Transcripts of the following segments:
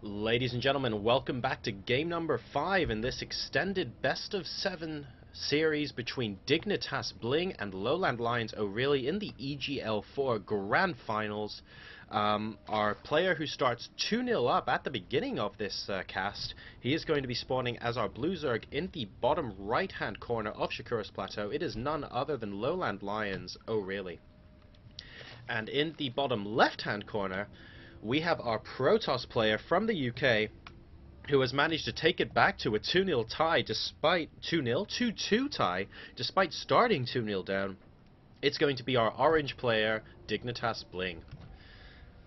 Ladies and gentlemen, welcome back to game number 5 in this extended best of 7 series between Dignitas.BlinG and Lowland Lions O'Reilly in the EGL4 Grand Finals. Our player who starts 2-0 up at the beginning of this cast, he is going to be spawning as our Blue Zerg in the bottom right-hand corner of Shakura's Plateau. It is none other than Lowland Lions O'Reilly. And in the bottom left-hand corner, we have our Protoss player from the UK who has managed to take it back to a 2-0 tie despite 2-2 tie despite starting 2-0 down. It's going to be our orange player, Dignitas.BlinG.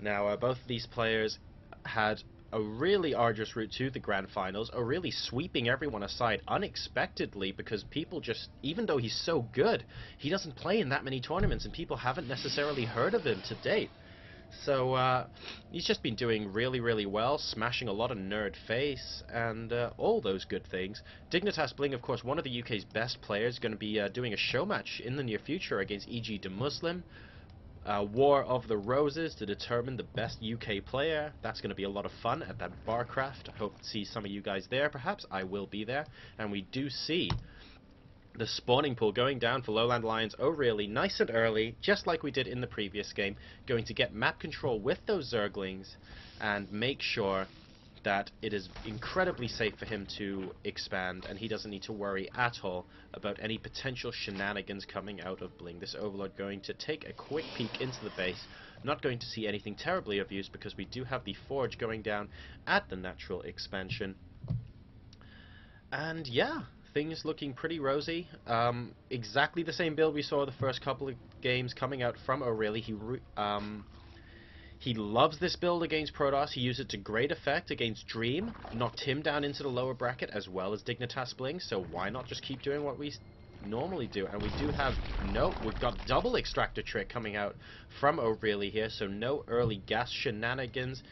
Now, both of these players had a really arduous route to the Grand Finals, really sweeping everyone aside unexpectedly because people just, even though he's so good, he doesn't play in that many tournaments and people haven't necessarily heard of him to date. So he's just been doing really, really well, smashing a lot of nerd face and all those good things. Dignitas.BlinG, of course, one of the UK's best players, going to be doing a show match in the near future against EG4 War of the Roses to determine the best UK player. That's going to be a lot of fun at that Barcraft. I hope to see some of you guys there, perhaps. I will be there. And we do see the spawning pool going down for Lowland Lions O'Reilly nice and early, just like we did in the previous game. Going to get map control with those Zerglings and make sure that it is incredibly safe for him to expand and he doesn't need to worry at all about any potential shenanigans coming out of BlinG. This Overlord going to take a quick peek into the base. Not going to see anything terribly of use because we do have the Forge going down at the natural expansion. And yeah, things looking pretty rosy. Exactly the same build we saw the first couple of games coming out from O'Reilly. He loves this build against Protoss. He used it to great effect against Dream. Knocked him down into the lower bracket as well as Dignitas.BlinG. So why not just keep doing what we normally do? And we do have... Nope, we've got double extractor trick coming out from O'Reilly here. So no early gas shenanigans.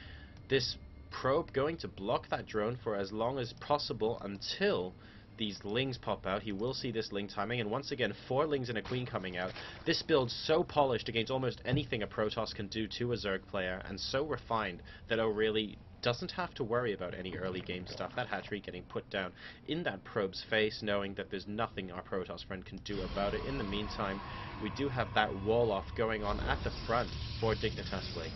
This probe going to block that drone for as long as possible until these lings pop out. He will see this ling timing, and once again 4 lings and a queen coming out. This build's so polished against almost anything a Protoss can do to a Zerg player, and so refined that O'Reilly doesn't have to worry about any early game stuff. That hatchery getting put down in that probe's face, knowing that there's nothing our Protoss friend can do about it. In the meantime, we do have that wall off going on at the front for Dignitas.BlinG.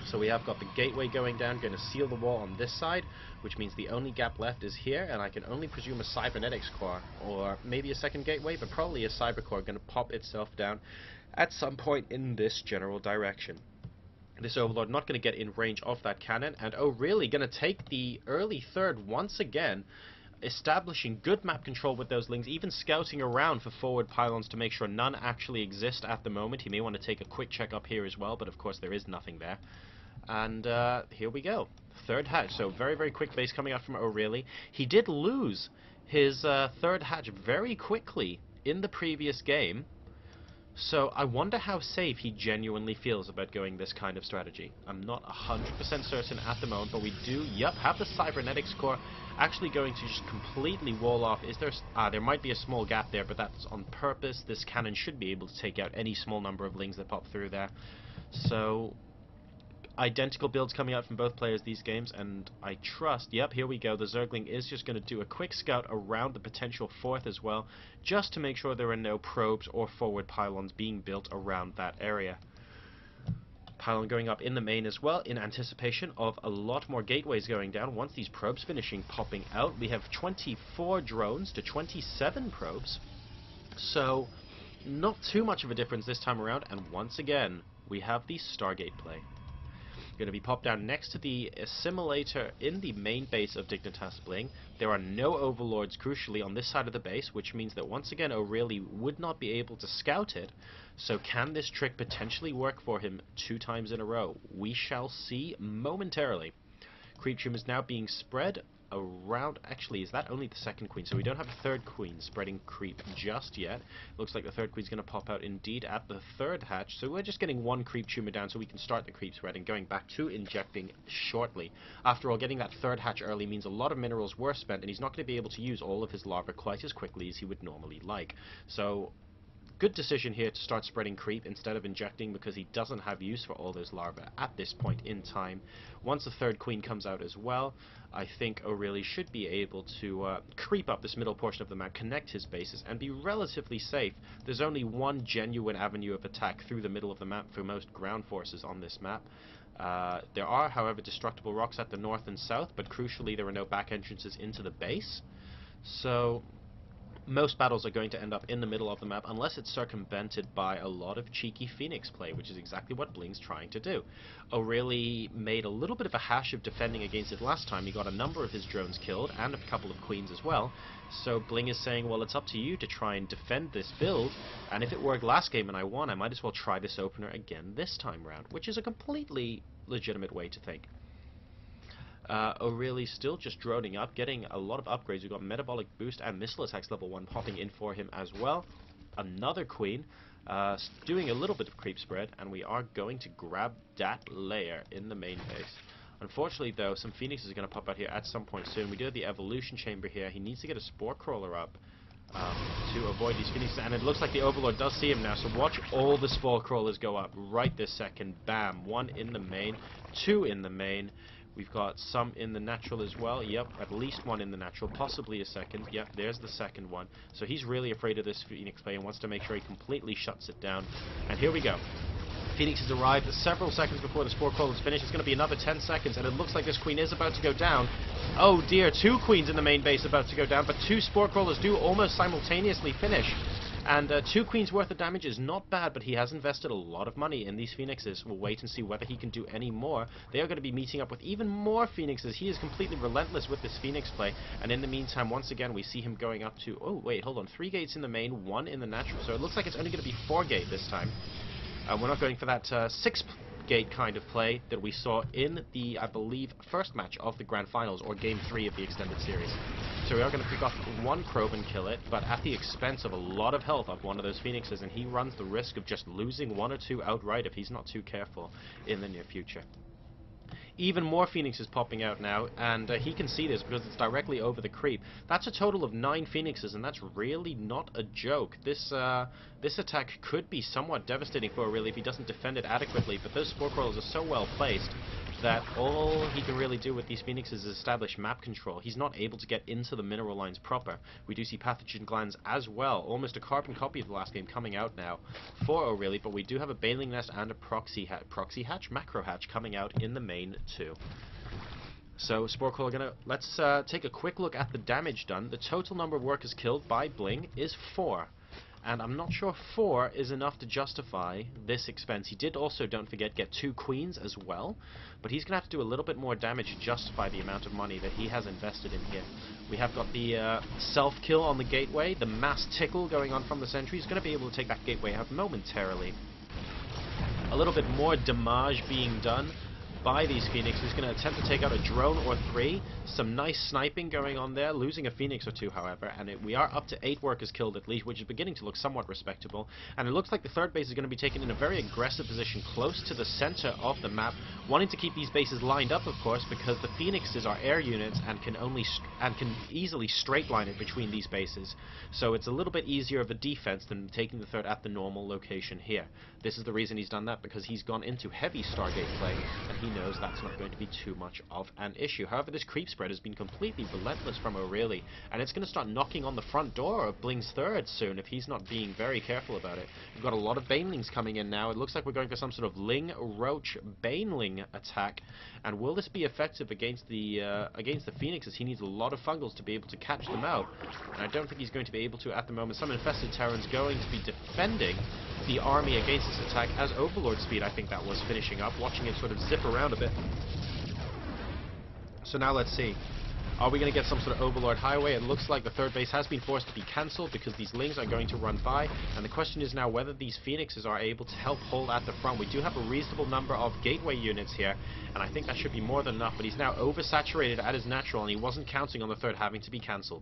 So we have got the gateway going down, going to seal the wall on this side, which means the only gap left is here, and I can only presume a cybernetics core, or maybe a second gateway, but probably a cyber core going to pop itself down at some point in this general direction. This Overlord not going to get in range of that cannon, and O'Reilly going to take the early third once again, establishing good map control with those lings, even scouting around for forward pylons to make sure none actually exist at the moment. He may want to take a quick check up here as well, but of course there is nothing there. And here we go. Third hatch. So very, very quick base coming out from O'Reilly. He did lose his third hatch very quickly in the previous game. So I wonder how safe he genuinely feels about going this kind of strategy. I'm not 100% certain at the moment, but we do, have the cybernetics core actually going to just completely wall off. Is there... there might be a small gap there, but that's on purpose. This cannon should be able to take out any small number of lings that pop through there. So... identical builds coming out from both players these games, and I trust, here we go, the Zergling is just going to do a quick scout around the potential fourth as well, just to make sure there are no probes or forward pylons being built around that area. Pylon going up in the main as well, in anticipation of a lot more gateways going down. Once these probes finishing popping out, we have 24 drones to 27 probes, so not too much of a difference this time around, and once again, we have the Stargate play. Going to be popped down next to the assimilator in the main base of Dignitas.BlinG. There are no overlords crucially on this side of the base, which means that once again O'Reilly would not be able to scout it. So can this trick potentially work for him 2 times in a row? We shall see momentarily. Creep Tumor is now being spread around. Actually, is that only the second queen? So we don't have a third queen spreading creep just yet. Looks like the third queen's going to pop out indeed at the third hatch. So we're just getting 1 creep tumor down so we can start the creep spread and going back to injecting shortly. After all, getting that third hatch early means a lot of minerals were spent, and he's not going to be able to use all of his larvae quite as quickly as he would normally like. So Good decision here to start spreading creep instead of injecting, because he doesn't have use for all those larvae at this point in time. Once the third queen comes out as well, I think O'Reilly should be able to creep up this middle portion of the map, connect his bases, and be relatively safe. There's only one genuine avenue of attack through the middle of the map for most ground forces on this map. There are, however, destructible rocks at the north and south, but crucially there are no back entrances into the base. So most battles are going to end up in the middle of the map unless it's circumvented by a lot of cheeky Phoenix play, which is exactly what BlinG's trying to do. O'Reilly made a little bit of a hash of defending against it last time. He got a number of his drones killed and a couple of queens as well. So BlinG is saying, well, it's up to you to try and defend this build, and if it worked last game and I won, I might as well try this opener again this time round, which is a completely legitimate way to think. O'Reilly still just droning up, getting a lot of upgrades. We've got Metabolic Boost and Missile Attacks level 1 popping in for him as well. Another Queen, doing a little bit of creep spread, and we are going to grab that layer in the main base. Unfortunately, though, some Phoenixes are going to pop out here at some point soon. We do have the Evolution Chamber here. He needs to get a Spore Crawler up to avoid these Phoenixes, and it looks like the Overlord does see him now, so watch all the Spore Crawlers go up right this second. Bam! 1 in the main, 2 in the main. We've got some in the natural as well. Yep, at least 1 in the natural, possibly a second. Yep, there's the second one. So he's really afraid of this Phoenix play and wants to make sure he completely shuts it down. And here we go. Phoenix has arrived several seconds before the Spore Crawler is finished. It's going to be another 10 seconds, and it looks like this Queen is about to go down. Oh dear, 2 Queens in the main base about to go down, but 2 Spore Crawlers do almost simultaneously finish. And 2 Queens worth of damage is not bad, but he has invested a lot of money in these Phoenixes. We'll wait and see whether he can do any more. They are going to be meeting up with even more Phoenixes. He is completely relentless with this Phoenix play. And in the meantime, once again, we see him going up to... Oh, wait, hold on. 3 gates in the main, 1 in the natural. So it looks like it's only going to be 4 gate this time. We're not going for that 6 gate kind of play that we saw in the, I believe, first match of the Grand Finals, or Game 3 of the extended series. So we are going to pick off 1 probe and kill it, but at the expense of a lot of health of one of those Phoenixes, and he runs the risk of just losing 1 or 2 outright if he's not too careful in the near future. Even more Phoenixes popping out now, and he can see this because it's directly over the creep. That's a total of 9 Phoenixes, and that's really not a joke. This attack could be somewhat devastating for O'Reilly if he doesn't defend it adequately, but those Spore Crawlers are so well placed that all he can really do with these Phoenixes is establish map control. He's not able to get into the mineral lines proper. We do see Pathogen Glands as well, almost a carbon copy of the last game coming out now for O'Reilly, but we do have a Baneling Nest and a Macro Hatch coming out in the main too. So Spore Crawler let's take a quick look at the damage done. The total number of workers killed by BlinG is 4. And I'm not sure 4 is enough to justify this expense. He did also, don't forget, get 2 Queens as well. But he's going to have to do a little bit more damage to justify the amount of money that he has invested in here. We have got the self-kill on the gateway, the mass tickle going on from the sentry. He's going to be able to take that gateway out momentarily. A little bit more damage being done by these Phoenixes. He's going to attempt to take out a drone or 3. Some nice sniping going on there, losing a Phoenix or 2, however, and we are up to 8 workers killed at least, which is beginning to look somewhat respectable. And it looks like the third base is going to be taken in a very aggressive position close to the center of the map, wanting to keep these bases lined up, of course, because the Phoenixes are air units and can easily straight line it between these bases. So it's a little bit easier of a defense than taking the third at the normal location here. This is the reason he's done that, because he's gone into heavy Stargate play, and he knows that's not going to be too much of an issue. However, this creep spread has been completely relentless from O'Reilly, and it's going to start knocking on the front door of BlinG's third soon if he's not being very careful about it. We've got a lot of Banelings coming in now. It looks like we're going for some sort of Ling Roach Baneling attack, and will this be effective against the Phoenixes? He needs a lot of Fungals to be able to catch them out, and I don't think he's going to be able to at the moment. Some Infested Terran's going to be defending the army against this attack as Overlord Speed, I think that was finishing up, watching it sort of zip around a bit. So now let's see. Are we going to get some sort of Overlord Highway? It looks like the third base has been forced to be cancelled because these Lings are going to run by, and the question is now whether these Phoenixes are able to help hold at the front. We do have a reasonable number of gateway units here, and I think that should be more than enough, but he's now oversaturated at his natural, and he wasn't counting on the third having to be cancelled.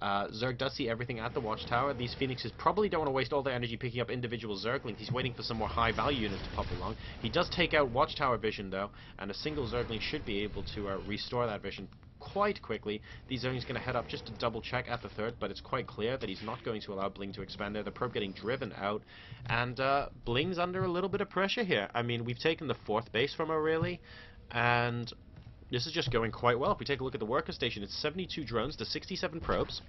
Zerg does see everything at the watchtower. These Phoenixes probably don't want to waste all their energy picking up individual Zerglings. He's waiting for some more high-value units to pop along. He does take out watchtower vision, though, and a single Zergling should be able to restore that vision quite quickly. The Zoning's going to head up just to double check at the third, but it's quite clear that he's not going to allow BlinG to expand there. The probe getting driven out, and BlinG's under a little bit of pressure here. I mean, we've taken the 4th base from O'Reilly, and this is just going quite well. If we take a look at the worker station, it's 72 drones to 67 probes,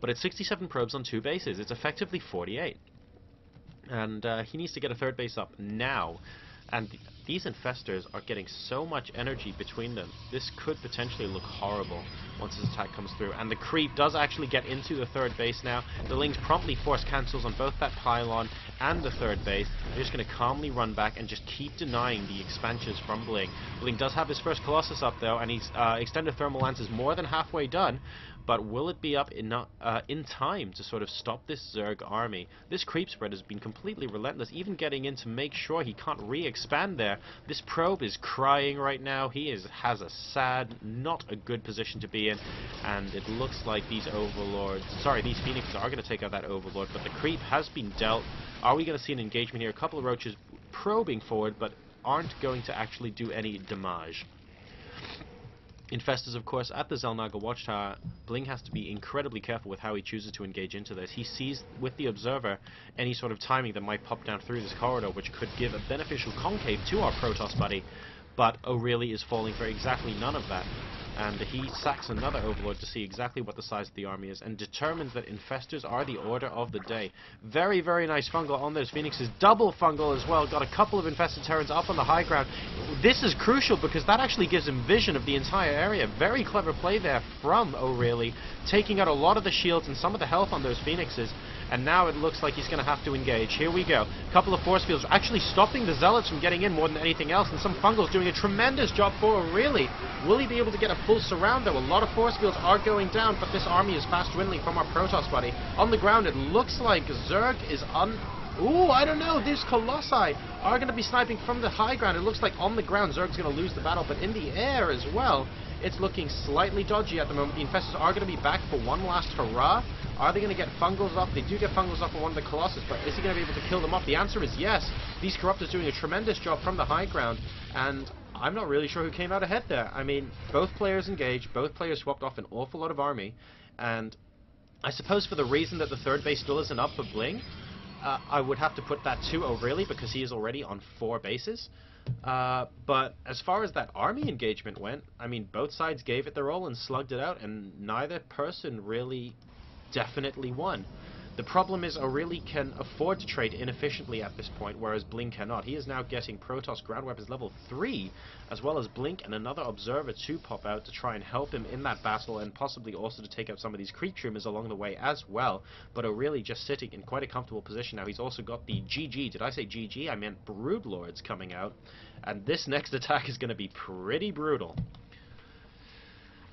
but it's 67 probes on 2 bases. It's effectively 48. And he needs to get a 3rd base up now. And these infestors are getting so much energy between them. This could potentially look horrible once this attack comes through. And the creep does actually get into the 3rd base now. The Lings promptly force cancels on both that pylon and the 3rd base. They're just going to calmly run back and just keep denying the expansions from BlinG. BlinG does have his first Colossus up though, and his extended thermal lance is more than halfway done. But will it be up in time to sort of stop this Zerg army? This creep spread has been completely relentless, even getting in to make sure he can't re-expand there. This probe is crying right now. He has a sad, not a good position to be in, and it looks like these these Phoenixes are going to take out that Overlord, but the creep has been dealt. Are we going to see an engagement here? A couple of Roaches probing forward, but aren't going to actually do any damage. Infestors, of course, at the Xel'Naga Watchtower. BlinG has to be incredibly careful with how he chooses to engage into this. He sees, with the Observer, any sort of timing that might pop down through this corridor, which could give a beneficial concave to our Protoss buddy, but O'Reilly is falling for exactly none of that. And he sacks another Overlord to see exactly what the size of the army is, and determines that Infestors are the order of the day. Very, very nice Fungal on those Phoenixes. Double Fungal as well. Got a couple of Infested Terrans up on the high ground. This is crucial because that actually gives him vision of the entire area. Very clever play there from O'Reilly, taking out a lot of the shields and some of the health on those Phoenixes. And now it looks like he's going to have to engage. Here we go. A couple of force fields actually stopping the Zealots from getting in more than anything else, and some Fungals doing a tremendous job for O'Reilly. Will he be able to get a full surround, though? A lot of force fields are going down, but this army is fast dwindling from our Protoss buddy. On the ground, it looks like Zerg is Ooh, I don't know. These Colossi are going to be sniping from the high ground. It looks like on the ground, Zerg's going to lose the battle, but in the air as well, it's looking slightly dodgy at the moment. The Infestors are going to be back for one last hurrah. Are they going to get Fungals off? They do get Fungals off on one of the Colossus, but is he going to be able to kill them off? The answer is yes. These Corruptors doing a tremendous job from the high ground, and I'm not really sure who came out ahead there. I mean, both players engaged, both players swapped off an awful lot of army, and I suppose for the reason that the 3rd base still isn't up for BlinG, I would have to put that to O'Reilly because he is already on 4 bases. But as far as that army engagement went, I mean, both sides gave it their all and slugged it out, and neither person really definitely won. The problem is O'Reilly can afford to trade inefficiently at this point, whereas BlinG cannot. He is now getting Protoss ground weapons level 3, as well as BlinG and another Observer to pop out to try and help him in that battle, and possibly also to take out some of these creep trimmers along the way as well. But O'Reilly just sitting in quite a comfortable position now. He's also got the GG. Did I say GG? I meant Broodlords coming out. And this next attack is going to be pretty brutal.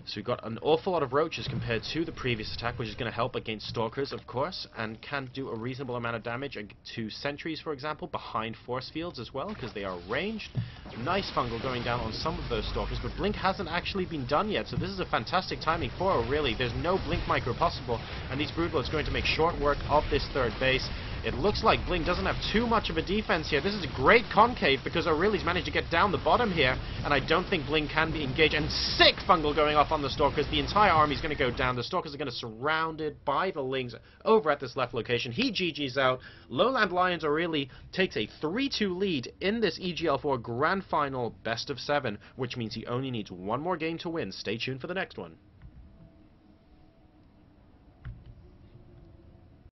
So we've got an awful lot of Roaches compared to the previous attack, which is going to help against Stalkers, of course, and can do a reasonable amount of damage to Sentries, for example, behind force fields as well, because they are ranged. Nice Fungal going down on some of those Stalkers, but BlinG hasn't actually been done yet, so this is a fantastic timing for O'Reilly. There's no BlinG micro possible, and these Broodlords are going to make short work of this 3rd base. It looks like BlinG doesn't have too much of a defense here. This is a great concave because O'Reilly's managed to get down the bottom here, and I don't think BlinG can be engaged. And sick Fungal going off on the Stalkers. The entire army's going to go down. The Stalkers are going to be surrounded by the Lings over at this left location. He GG's out. Lowland Lions O'Reilly takes a 3-2 lead in this EGL4 Grand Final Best of 7, which means he only needs one more game to win. Stay tuned for the next one.